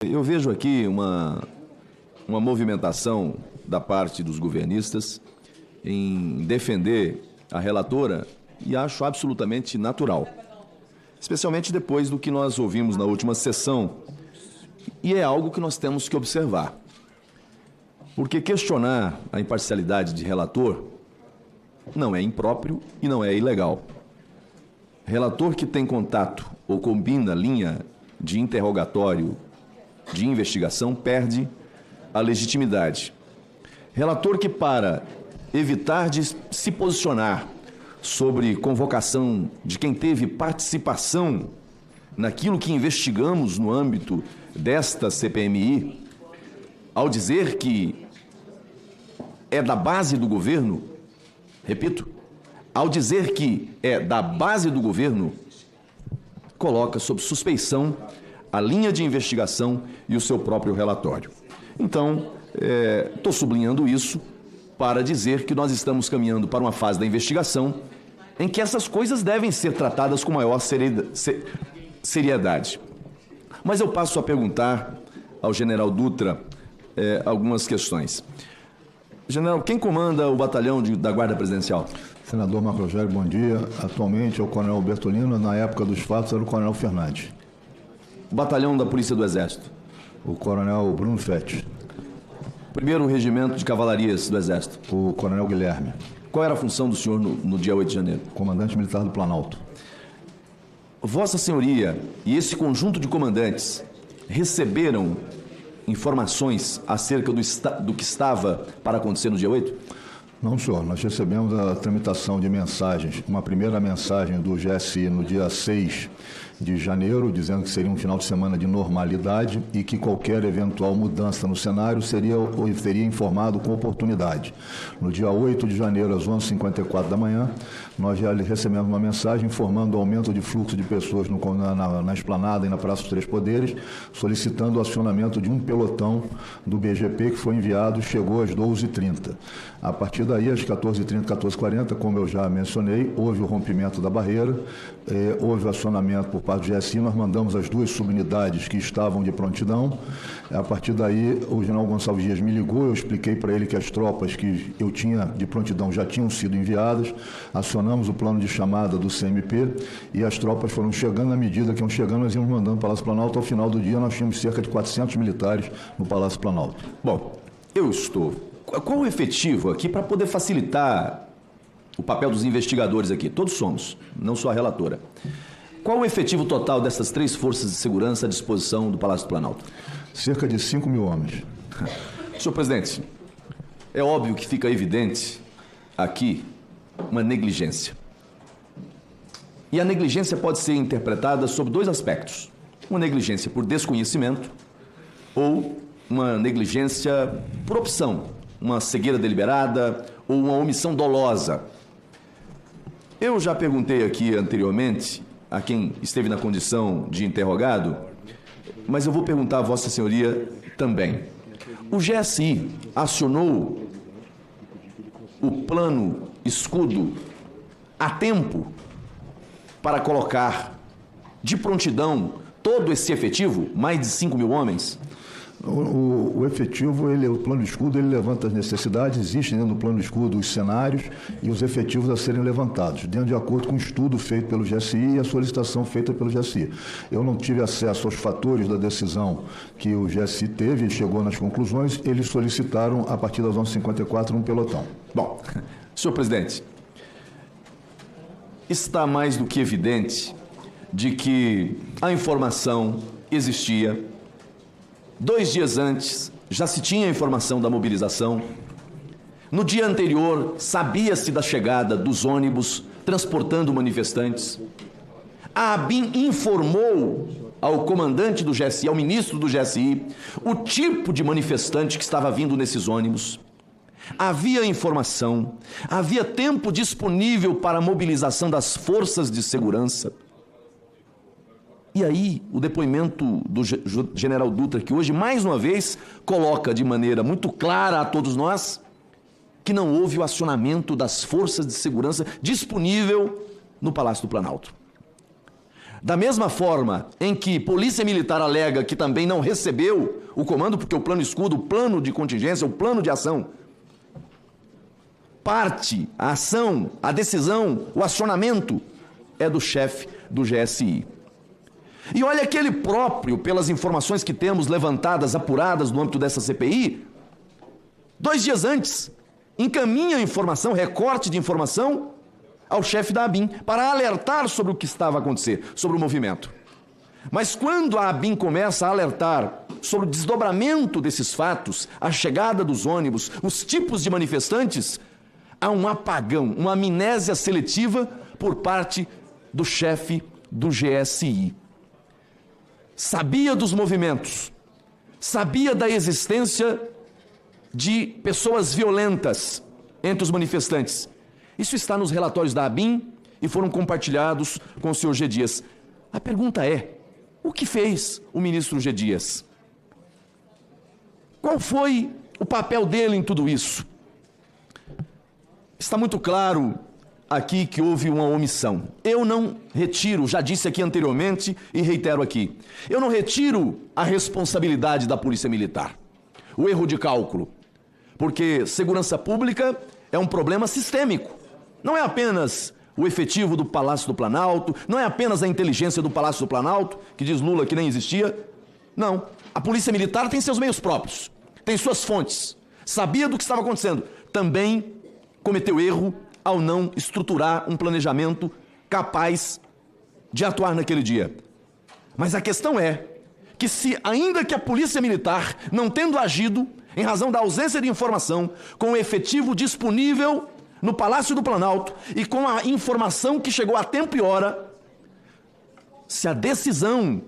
Eu vejo aqui uma movimentação da parte dos governistas em defender a relatora e acho absolutamente natural, especialmente depois do que nós ouvimos na última sessão, e é algo que nós temos que observar. Porque questionar a imparcialidade de relator não é impróprio e não é ilegal. Relator que tem contato ou combina linha de interrogatório, de investigação, perde a legitimidade. Relator que, para evitar de se posicionar sobre convocação de quem teve participação naquilo que investigamos no âmbito desta CPMI, ao dizer que é da base do governo, repito, ao dizer que é da base do governo, coloca sob suspeição a linha de investigação e o seu próprio relatório. Então, estou sublinhando isso para dizer que nós estamos caminhando para uma fase da investigação em que essas coisas devem ser tratadas com maior seriedade. Mas eu passo a perguntar ao general Dutra algumas questões. General, quem comanda o batalhão da Guarda Presidencial? Senador Marco Rogério, bom dia. Atualmente é o coronel Bertolino, na época dos fatos era o coronel Fernandes. O batalhão da Polícia do Exército? O coronel Bruno Fetti. Primeiro Regimento de Cavalarias do Exército? O coronel Guilherme. Qual era a função do senhor no dia 8 de janeiro? Comandante militar do Planalto. Vossa Senhoria e esse conjunto de comandantes receberam informações acerca do que estava para acontecer no dia 8? Não, senhor. Nós recebemos a tramitação de mensagens. Uma primeira mensagem do GSI no dia 6 de janeiro, dizendo que seria um final de semana de normalidade e que qualquer eventual mudança no cenário seria informado com oportunidade. No dia 8 de janeiro, às 11h54 da manhã, nós já recebemos uma mensagem informando o aumento de fluxo de pessoas na esplanada e na Praça dos Três Poderes, solicitando o acionamento de um pelotão do BGP que foi enviado, chegou às 12h30. A partir daí, às 14h30, 14h40, como eu já mencionei, houve o rompimento da barreira, houve o acionamento por parte do GSI, nós mandamos as duas subunidades que estavam de prontidão. A partir daí, o general Gonçalves Dias me ligou, eu expliquei para ele que as tropas que eu tinha de prontidão já tinham sido enviadas, acionamos o plano de chamada do CMP e as tropas foram chegando. À medida que iam chegando, nós íamos mandando para o Palácio Planalto. Ao final do dia, nós tínhamos cerca de 400 militares no Palácio Planalto. Bom, qual o efetivo aqui para poder facilitar o papel dos investigadores aqui? Todos somos, não só a relatora. Qual o efetivo total dessas três forças de segurança à disposição do Palácio do Planalto? Cerca de 5 mil homens. Senhor presidente, é óbvio que fica evidente aqui uma negligência. E a negligência pode ser interpretada sob dois aspectos. Uma negligência por desconhecimento ou uma negligência por opção, uma cegueira deliberada ou uma omissão dolosa. Eu já perguntei aqui anteriormente a quem esteve na condição de interrogado, mas eu vou perguntar a Vossa Senhoria também. O GSI acionou o plano escudo a tempo para colocar de prontidão todo esse efetivo, mais de 5 mil homens? O efetivo, o plano de escudo, ele levanta as necessidades, existem dentro do plano de escudo os cenários e os efetivos a serem levantados, de acordo com o estudo feito pelo GSI e a solicitação feita pelo GSI. Eu não tive acesso aos fatores da decisão que o GSI teve e chegou nas conclusões, eles solicitaram, a partir das 11h54, um pelotão. Bom, senhor presidente, está mais do que evidente de que a informação existia. 2 dias antes, já se tinha a informação da mobilização. No dia anterior, sabia-se da chegada dos ônibus transportando manifestantes. A ABIN informou ao comandante do GSI, ao ministro do GSI, o tipo de manifestante que estava vindo nesses ônibus. Havia informação, havia tempo disponível para a mobilização das forças de segurança. E aí, o depoimento do general Dutra, que hoje, mais uma vez, coloca de maneira muito clara a todos nós que não houve o acionamento das forças de segurança disponível no Palácio do Planalto. Da mesma forma em que Polícia Militar alega que também não recebeu o comando, porque o plano escudo, o plano de contingência, o plano de ação, parte, a ação, a decisão, o acionamento é do chefe do GSI. E olha que ele próprio, pelas informações que temos levantadas, apuradas no âmbito dessa CPI, 2 dias antes, encaminha a informação, recorte de informação, ao chefe da ABIN, para alertar sobre o que estava a acontecer, sobre o movimento. Mas quando a ABIN começa a alertar sobre o desdobramento desses fatos, a chegada dos ônibus, os tipos de manifestantes, há um apagão, uma amnésia seletiva por parte do chefe do GSI. Sabia dos movimentos, sabia da existência de pessoas violentas entre os manifestantes. Isso está nos relatórios da ABIN e foram compartilhados com o senhor G. Dias. A pergunta é, o que fez o ministro G. Dias? Qual foi o papel dele em tudo isso? Está muito claro aqui que houve uma omissão. Eu não retiro, já disse aqui anteriormente e reitero aqui, eu não retiro a responsabilidade da Polícia Militar, o erro de cálculo, porque segurança pública é um problema sistêmico. Não é apenas o efetivo do Palácio do Planalto, não é apenas a inteligência do Palácio do Planalto, que diz Lula que nem existia. Não, a Polícia Militar tem seus meios próprios, tem suas fontes, sabia do que estava acontecendo, também cometeu erro ao não estruturar um planejamento capaz de atuar naquele dia. Mas a questão é que se, ainda que a Polícia Militar, não tendo agido, em razão da ausência de informação, com o efetivo disponível no Palácio do Planalto e com a informação que chegou a tempo e hora, se a decisão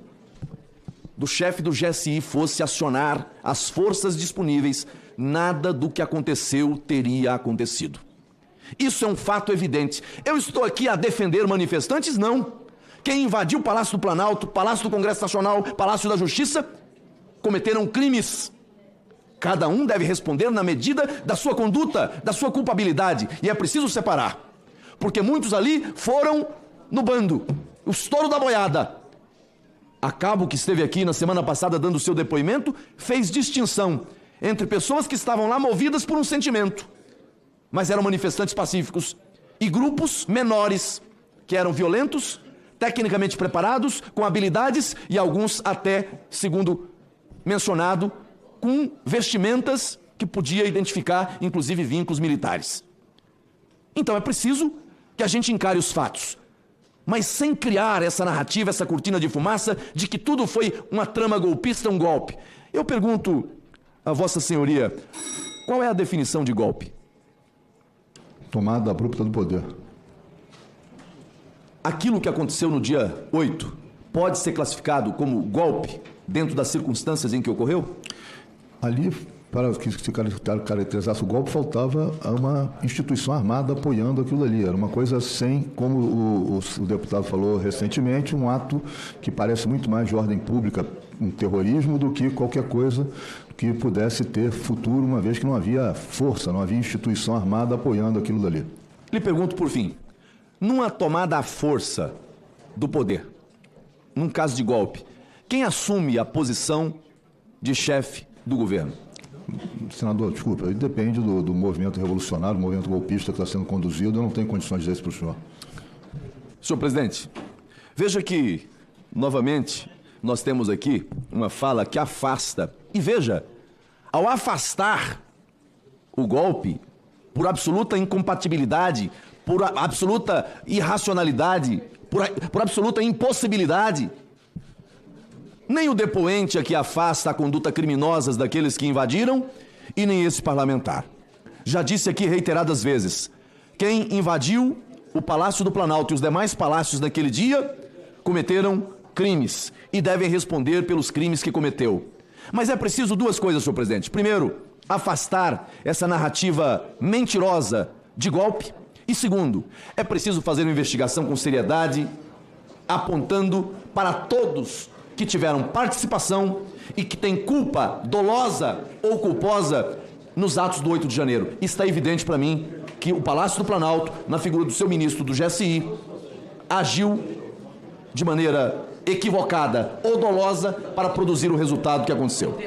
do chefe do GSI fosse acionar as forças disponíveis, nada do que aconteceu teria acontecido. Isso é um fato evidente. Eu estou aqui a defender manifestantes? Não. Quem invadiu o Palácio do Planalto, Palácio do Congresso Nacional, Palácio da Justiça, cometeram crimes. Cada um deve responder na medida da sua conduta, da sua culpabilidade. E é preciso separar. Porque muitos ali foram no bando, o estouro da boiada. A cabo, que esteve aqui na semana passada dando o seu depoimento, fez distinção entre pessoas que estavam lá movidas por um sentimento, mas eram manifestantes pacíficos, e grupos menores, que eram violentos, tecnicamente preparados, com habilidades e alguns até, segundo mencionado, com vestimentas que podia identificar, inclusive, vínculos militares. Então é preciso que a gente encare os fatos, mas sem criar essa narrativa, essa cortina de fumaça de que tudo foi uma trama golpista, um golpe. Eu pergunto a Vossa Senhoria, qual é a definição de golpe? Tomada abrupta do poder. Aquilo que aconteceu no dia 8 pode ser classificado como golpe dentro das circunstâncias em que ocorreu? Ali, para que se caracterizasse o golpe, faltava uma instituição armada apoiando aquilo ali. Era uma coisa sem, como o deputado falou recentemente, um ato que parece muito mais de ordem pública, um terrorismo, do que qualquer coisa que pudesse ter futuro, uma vez que não havia força, não havia instituição armada apoiando aquilo dali. Lhe pergunto, por fim, numa tomada à força do poder, num caso de golpe, quem assume a posição de chefe do governo? Senador, desculpa, depende do movimento revolucionário, do movimento golpista que está sendo conduzido, eu não tenho condições de dizer isso para o senhor. Senhor presidente, veja que, novamente, nós temos aqui uma fala que afasta. E veja, ao afastar o golpe por absoluta incompatibilidade, por absoluta irracionalidade, por absoluta impossibilidade, nem o depoente aqui afasta a conduta criminosa daqueles que invadiram e nem esse parlamentar. Já disse aqui reiteradas vezes, quem invadiu o Palácio do Planalto e os demais palácios naquele dia cometeram crimes e devem responder pelos crimes que cometeu. Mas é preciso duas coisas, senhor presidente. Primeiro, afastar essa narrativa mentirosa de golpe. E segundo, é preciso fazer uma investigação com seriedade, apontando para todos que tiveram participação e que têm culpa dolosa ou culposa nos atos do 8 de janeiro. Está evidente para mim que o Palácio do Planalto, na figura do seu ministro do GSI, agiu de maneira equivocada ou dolosa para produzir o resultado que aconteceu.